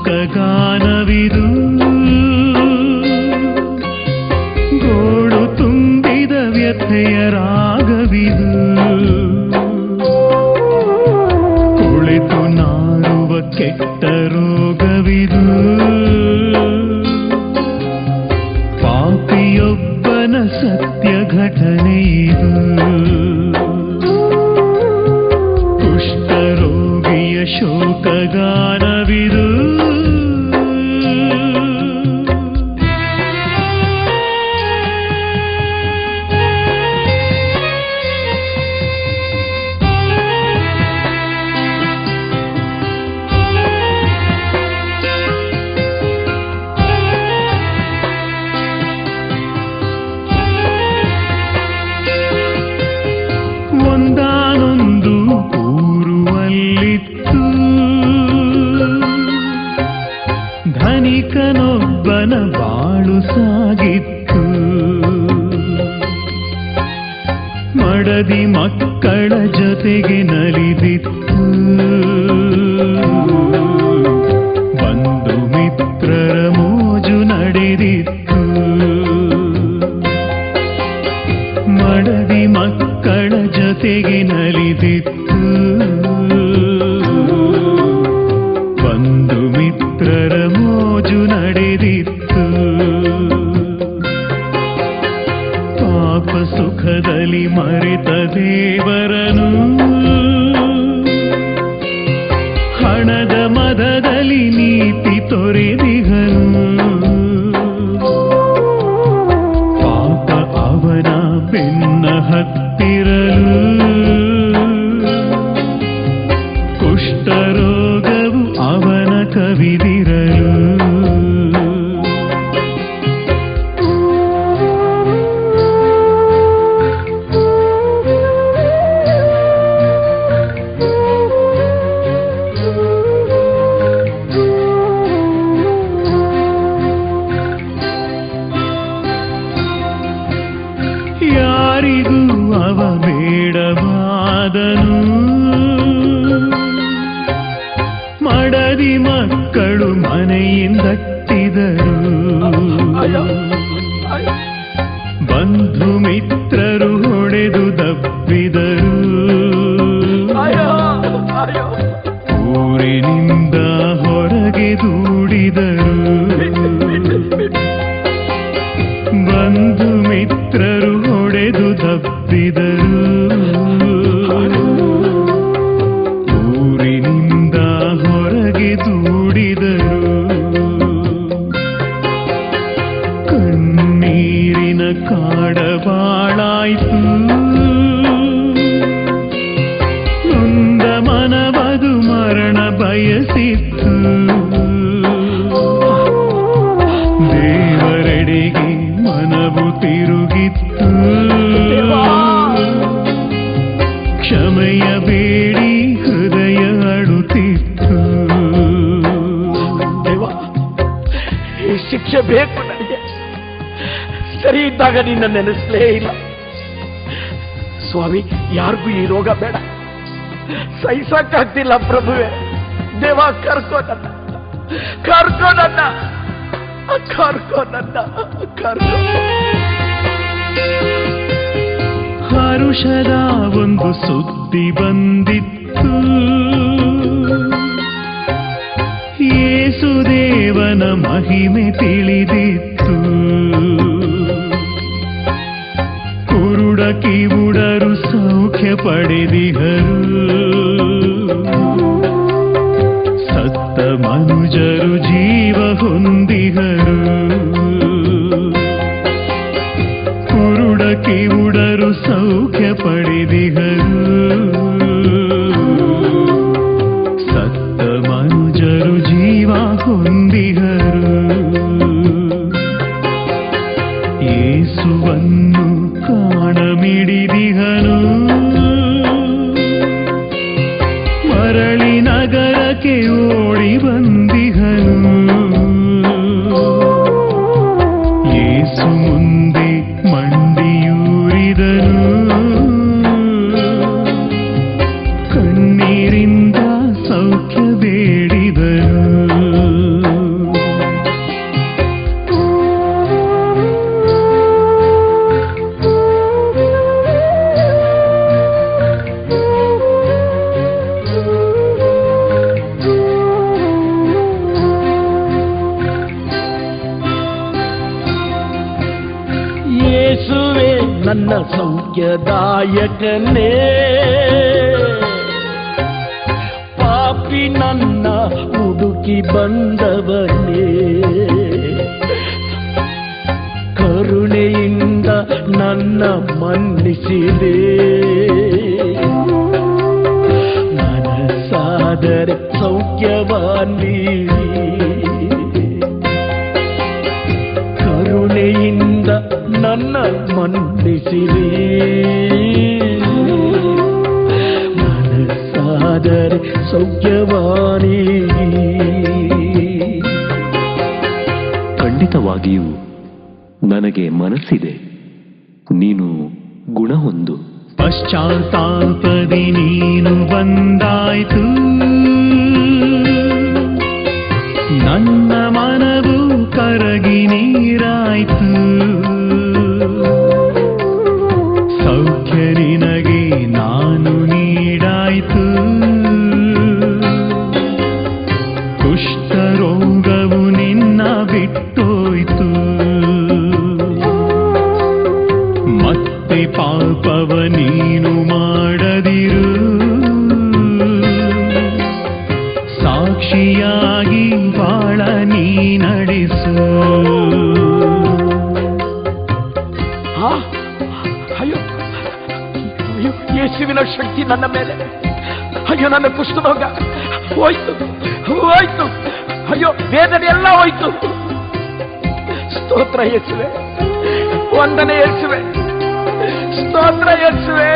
ಶೋಕಗಾನವಿದು, ಗೋಳು ತುಂಬಿದ ವ್ಯಥೆಯ ರಾಗವಿದು, ಕುಳಿತು ನಾರುವ ಕೆಟ್ಟ ರೋಗವಿದು, ಪಾಪಿಯೊಬ್ಬನ ಸತ್ಯ ಘಟನೆಯಿದು, ಕುಷ್ಠರೋಗಿಯ ಶೋಕಗಾನವಿದು. ಒಂದಾನೊಂದು ಊರುವಲ್ಲಿತ್ತು, ಧನಿಕನೊಬ್ಬನ ಬಾಳು ಸಾಗಿತ್ತು, ಮಡದಿ ಮಕ್ಕಳ ಜೊತೆಗೆ ನಲಿದಿತ್ತು, ಬಂಧು ಮಿತ್ರರ ಮೋಜು ನಡೆದಿತ್ತು, ಮಡದಿ ಮಕ್ಕಳ ಜೊತೆಗೆ ನಲಿದಿತ್ತು, ಬಂಧು ಮಿತ್ರರ ಮೋಜು ನಡೆದಿತ್ತು, ಪಾಪ ಸುಖದಲ್ಲಿ ಮರೆತ ದೇವರನು, ಹಣದ ಮದದಲ್ಲಿ ನೀತಿ ತೊರೆದಿಹನು, ಪಾಪ ಅವನ ಬೆನ್ನ ಹತ್ತಿರಲು, ಕುಷ್ಠರೋಗವು ಅವನ ಕವಿದಿರಲು, ಯಾರಿಗೂ ಅವ ಬೇಡವಾದನು, ಮಡದಿ ಮಕ್ಕಳು ಮನೆಯಿಂದಟ್ಟಿದರು, ಬಂಧು ಮಿತ್ರರು ಹೊಡೆದು ದಬ್ಬಿದರು, ಊರಿನಿಂದ ಹೊರಗೆ ದೂಡಿದರು, ಬಂಧು ಮಿತ್ರರು ಹೊಡೆದು ದಬ್ಬಿದರು, ಊರಿನಿಂದ ಹೊರಗೆ ದೂಡಿದರು, ಕಣ್ಣೀರಿನ ಕಾಡಬಾಳಾಯ್ತು, ನೊಂದ ಮನವದು ಮರಣ ಬಯಸಿತ್ತು, ದೇವರೆಡೆಗೆ ಮನವು ತಿರುಗಿತ್ತು, ಕ್ಷಮೆಯ ಬೇಡಿ ಹೃದಯ ಅಳುತ್ತಿತ್ತು. ಈ ಶಿಕ್ಷೆ ಬೇಕು ನನಗೆ, ಸರಿ ಇದ್ದಾಗ ನಿನ್ನ ನೆನೆಸಲೇ ಇಲ್ಲ ಸ್ವಾಮಿ. ಯಾರಿಗೂ ಈ ರೋಗ ಬೇಡ, ಸಹಿಸಕ್ಕಾಗ್ತಿಲ್ಲ ಪ್ರಭುವೆ. ದೇವ ಕರ್ಕೋ ನನ್ನ, ಕರ್ಕೋ ನನ್ನ, ಕರ್ಕೋ ನನ್ನ, ಕರ್ಕೋ. ಹರುಷದ ಒಂದು ಸುದ್ದಿ ಬಂದಿತ್ತು, ಯೇಸುದೇವನ ಮಹಿಮೆ ತಿಳಿದಿತ್ತು, ಕುರುಡ ಕಿವುಡರು ಸೌಖ್ಯ ಪಡೆದಿಹರು, ಸತ್ತ ಮನುಜರು ಜೀವ ಹೊಂದಿಹರು, ಕುರುಡ ಕಿವುಡರು ಸೌಖ್ಯ ಪಡೆದಿಹರು, ಸತ್ತ ಮನುಜರು ಜೀವ ಹೊಂದಿಹರು, ಯೇಸುವನ್ನು ಕಾಣಮಿಡಿದಿಹನು, ಮರಳಿ ನಗರಕ್ಕೆ ಓಡಿ ಬಂದಿಹನು, ಯೇಸು ಮುಂದೆ ಮಂಡಿಯೂರಿದನು, ಕಣ್ಣೀರಿಂದ ಸೌಖ್ಯ ಬೇಡಿದನು. ಭಾಗ್ಯದಾಯಕನೇ ಪಾಪಿ ನನ್ನ ಹುಡುಕಿ ಬಂದವನೇ ಕರುಣೆಯಿಂದ ನನ್ನ ಮನ್ನಿಸಿದೆ ಮನಸ್ಸಾದರೆ ಸೌಖ್ಯವಾನಿ ಕರುಣೆಯಿಂದ ನನ್ನ ಮನ್ನಿಸಿದೆ ಮನಸ್ಸಾದರೆ ಸೌಖ್ಯವಾನಿ ಖಂಡಿತವಾಗಿಯೂ ನನಗೆ ಮನಸ್ಸಿದೆ, ನೀನು ಗುಣ ಹೊಂದು. ಪಶ್ಚಾತ್ತಾಪದಿ ನೀನು ಬಂದಾಯ್ತು, ನನ್ನ ಮನವು ಕರಗಿ ನೀರಾಯ್ತು. ಸೌಖ್ಯ ನಿನಗೆ ನಾನು ನೀಡಾಯ್ತು, ಕುಷ್ಠರೋಗವು ನಿನ್ನ ಬಿಟ್ಟೋಯ್ತು. ಮತ್ತೆ ಪಾಪವ ನೀನು ಮಾಡದಿರು, ಸಾಕ್ಷಿಯಾಗಿ ಬಾಳ ನೀ ನಡೆಸು. ಅಯ್ಯೋ ಅಯ್ಯೋ ಯೇಸುವಿನ ಶಕ್ತಿ ನನ್ನ ಮೇಲೆ. ಅಯ್ಯೋ ನನ್ನ ಕುಷ್ಠರೋಗ ಹೋಯ್ತು ಹೋಯ್ತು. ಅಯ್ಯೋ ವೇದನೆ ಎಲ್ಲ ಹೋಯ್ತು. ಸ್ತೋತ್ರ ಯೇಸುವೆ, ವಂದನೆ ಯೇಸುವೆ, ಸ್ತೋತ್ರ ಯೇಸುವೆ.